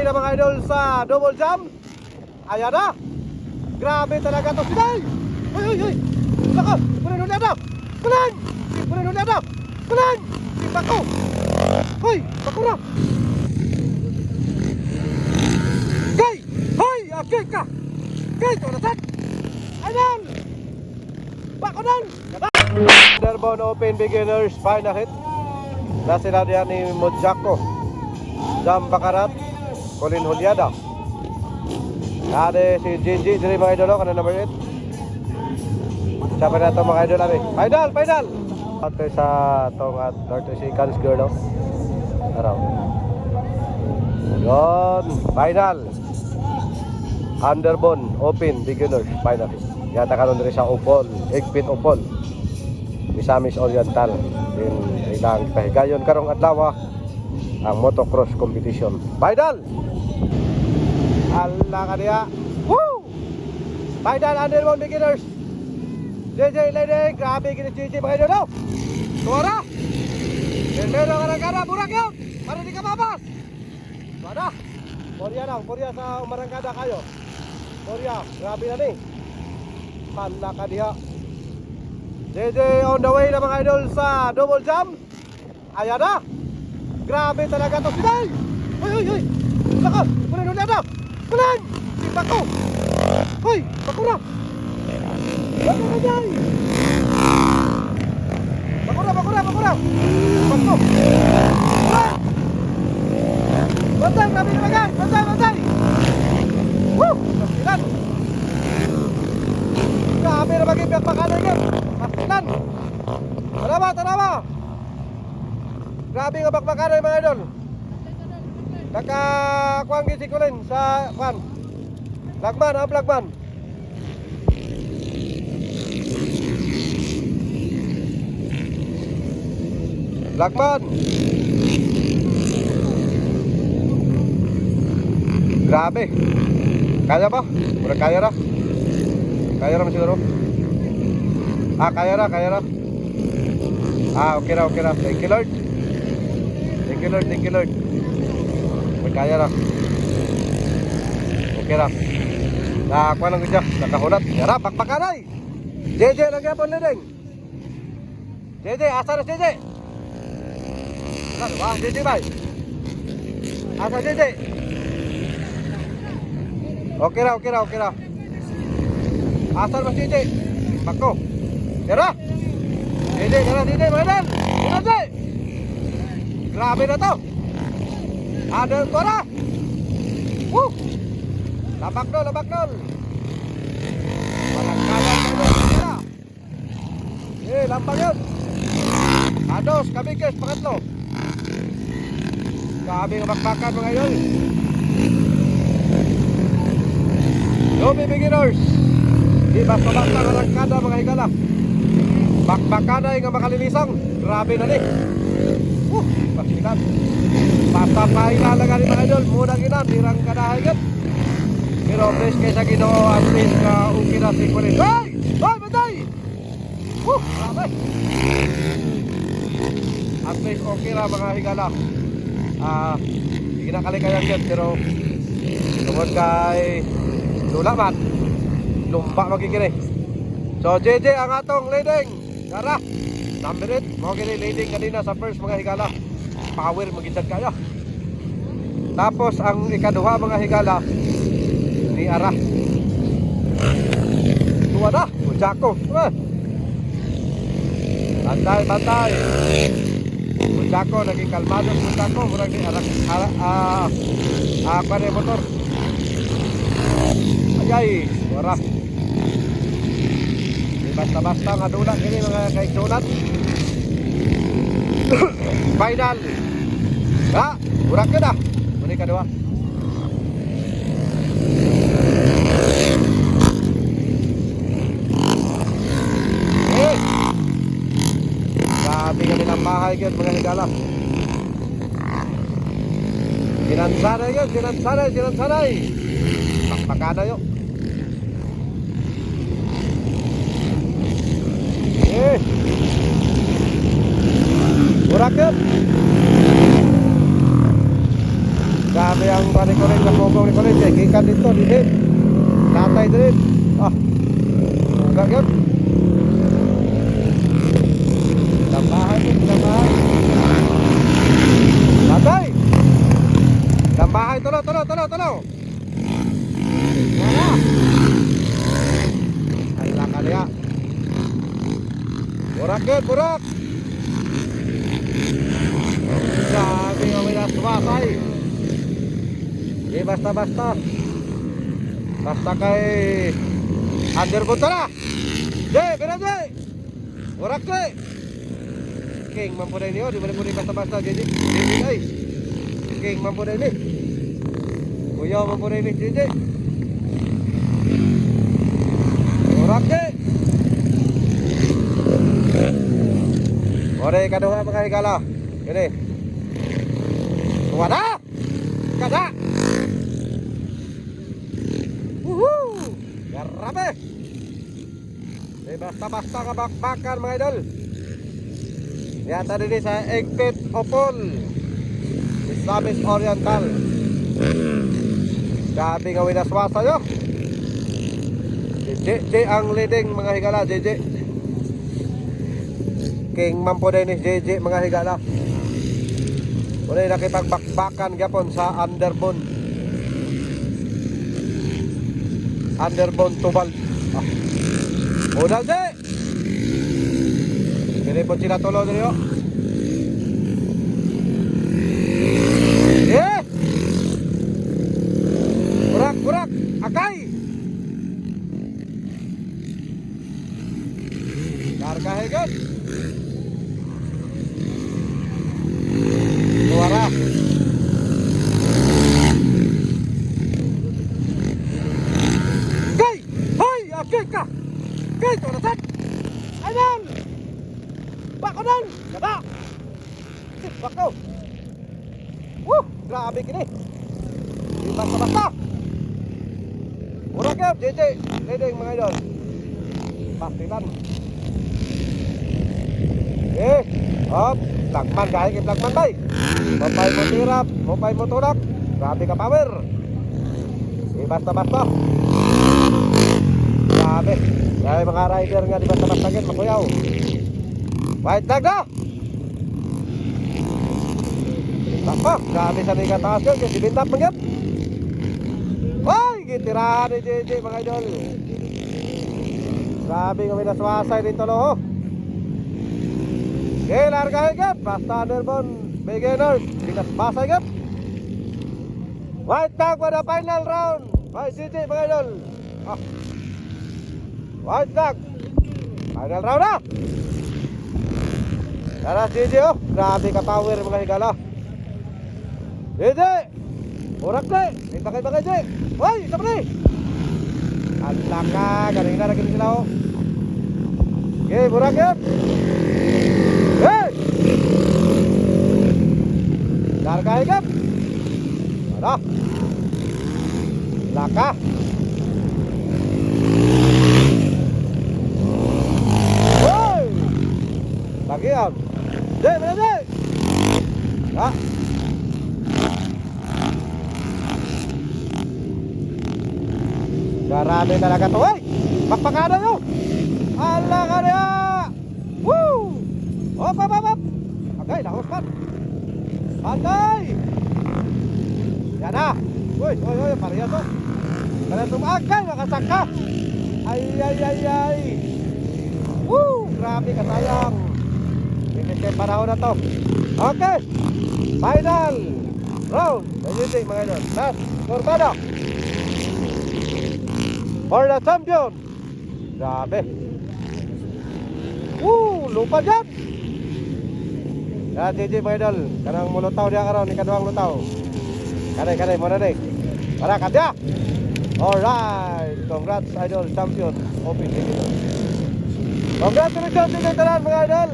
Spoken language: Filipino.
na mga idol sa double jump. Ayan na. Grabe talaga to si Day. Hoy. Laka, kunin ulit na. Kunin. Kunin ulit na. Kunin. Bako. Hoy, bako na. Gay. Hoy, okay ka. Gay, tonasan. Ayan. Bako na. Thunderbone Open Beginners final hit. Na sila diyan ni Modjako, Jam Bakarat, Colin Juliada. Ada si Jinji dari mga idol kana number 8. Siapa na ito mga idol namin? Final! Ito sa itong 30 seconds girl. Araw. Yun, final. Thunderbone Open Beginners final hit. Yata karon diri sa Opol, Egpit Opol. Misamis Oriental. Din ilang pahigayon karong adlaw ang motocross competition. Final! Allah ka niya. Woo! Final Thunderbone Beginners. JJ Lady, grabe gini JJ mga idol. Suara! Sendero ka na, burak yun! Para di ka mabas! Suara! Korea sa umarangkada kayo. Korea, grabe na ni. Allah ka niya. JJ on the way na mga idol sa double jump. Ayan na. Grabe talaga to si Day. Hoy. Laka, kunin ulit na. Kunin. Bako. Hoy, bako na. Bako na Day. Bako na. Bako. Bantay, grabe na bagay. Bantay. Woo! Kasilan. Grabe na bagay piyat pakanay yan. Kasilan. Tanawa. Grabe nga bakbakanan mga idol. Nakakuang gisikulin sa kwan. Lagman. Grabe. Kaya ba? Murag kaya ra. Kaya ra siguro. Kaya ra. Okay ra. Thank you Lord. Magkaya ra. Okay ra. Nakakuha lang siya. Nakahulat. Yara, bakbakanay. JJ, nagyapon liding. JJ, asa na JJ? Ano ba? JJ ba? Asa JJ? Okay ra. Asa na JJ? Bako. Yara. JJ, madan. JJ. Grabe na to. Ada suara. Woo. Labak dol. Barangkalan kita. Lampang yun. Ados, kabikis, pangatlo. Grabe ng bakbakan mga yun. Yomi Beginners. Di basta-basta narangkada mga higala. Bakbakan ay nga makalilisang. Grabe na ni. Pasilan. Basta pahinalaga ni mga idol. Munang inan, dirang kadahayan. Pero please kaysa Ginoo, at least okay na si Kulit. Hey! Batay! Grabe! At least okay na mga higala. Hindi na kalikayan yan, pero tungkol kay lulaman, lumba magiging. So JJ ang atong leading. Tara! Number 8, mga kini leading kanina sa first mga higala. Power magitan kaya. Tapos ang ikaduha mga higala ni Ara. Tuwa na, Modjako. Bantay. Modjako naging kalmado Modjako, murag ni Ara pare motor. Ayay, wala. Basta-basta nga dula kini mga kaigsunan. Final. Burak ka na. Muni ka dua. Grabe ka nilang bahay yun mga higala. Sinansanay. Pakpakana yun. Burak yun. Grabe ang panik-ulit na pogong ni Kulit. Gikan dito, din. Latay din. Ah. Enggak yun. Tambahan yun, tambahan. Latay. Tambahan, tulo. Wala. Ala ka niya. Burak yun, burak. Sabi nga may nasubasay. Di basta-basta. Basta kay underboot na. Jay, pero Jay. Burak Jay. King mampunan niyo, di mo basta-basta Jay. Jay. King mampunan ni. Kuya mampunan ni Jay. Burak Jay. Ore kaduha mga higala. Ini. Wada. Kada. Grabe. Basta-basta nga bakbakan mga idol. Yata din sa Egpet Opol Islamic Oriental. Grabe nga winaswasa nyo. JJ ang leading mga higala. JJ King mampo din ni JJ mga higala. Muna nakipagbakbakan gapon sa underbone tubal. Ah. Udal di. Kini po sila tulo dito. Eh. Burak, akay. Karga hegan. Suara. Ka. Kay torasan. Ayan. Bako dan. Kada. Bako. Grabe kini. Di basta-basta. Murag yun, JJ. Leading mga idol. Pastilan. Hop. Plagman kahit kay plagman bay. Mopay mo tirap. Mopay mo tulak. Grabe ka power. Di basta-basta. Grabe. Grabe mga rider nga di basta-basta gin. Makuyaw. White tag na. Tapak. Grabe sa mga taas yun. Kasi bintap mangyap. Ay, gitirahan ni JJ mga idol. Grabe kami naswasay dito loho. Okay, larga higap. Basta underbone beginner. Binasbasa higap. White tag pada final round. Bye JJ mga idol. Ah. White tag. Final round na. Tara JJ oh. Grabe ka power mga higala. JJ. Urak na. Kita kayo mga JJ. Hoy, isa pa rin. Alak ka. Kanina na sila oh. Okay, burak yun. Hey. Larga higap. Ada. Laka. Hey. Lagi yan. Jay, mana Jay? Ya. Grabe talaga to. Hey. Bakbakada nyo. Ala ka niya. Woo. Hop. Okay, lahos pa. Pantay. Yan na. Uy, pareha to. Kaya tumagay, makasaka. Ay. Woo, grabe ka sayang. Binisip panahon na to. Okay. Final round. Ayun mga idol. Last Cortado. For the champion. Grabe. Woo, lupa dyan. Yan, JJ mga idol. Kanang mulutaw dia karon, ikaduhang lutaw. Kanay, muna rin. Para kadya. Alright. Congrats idol, champion. Open. Congratulations sa mga idol.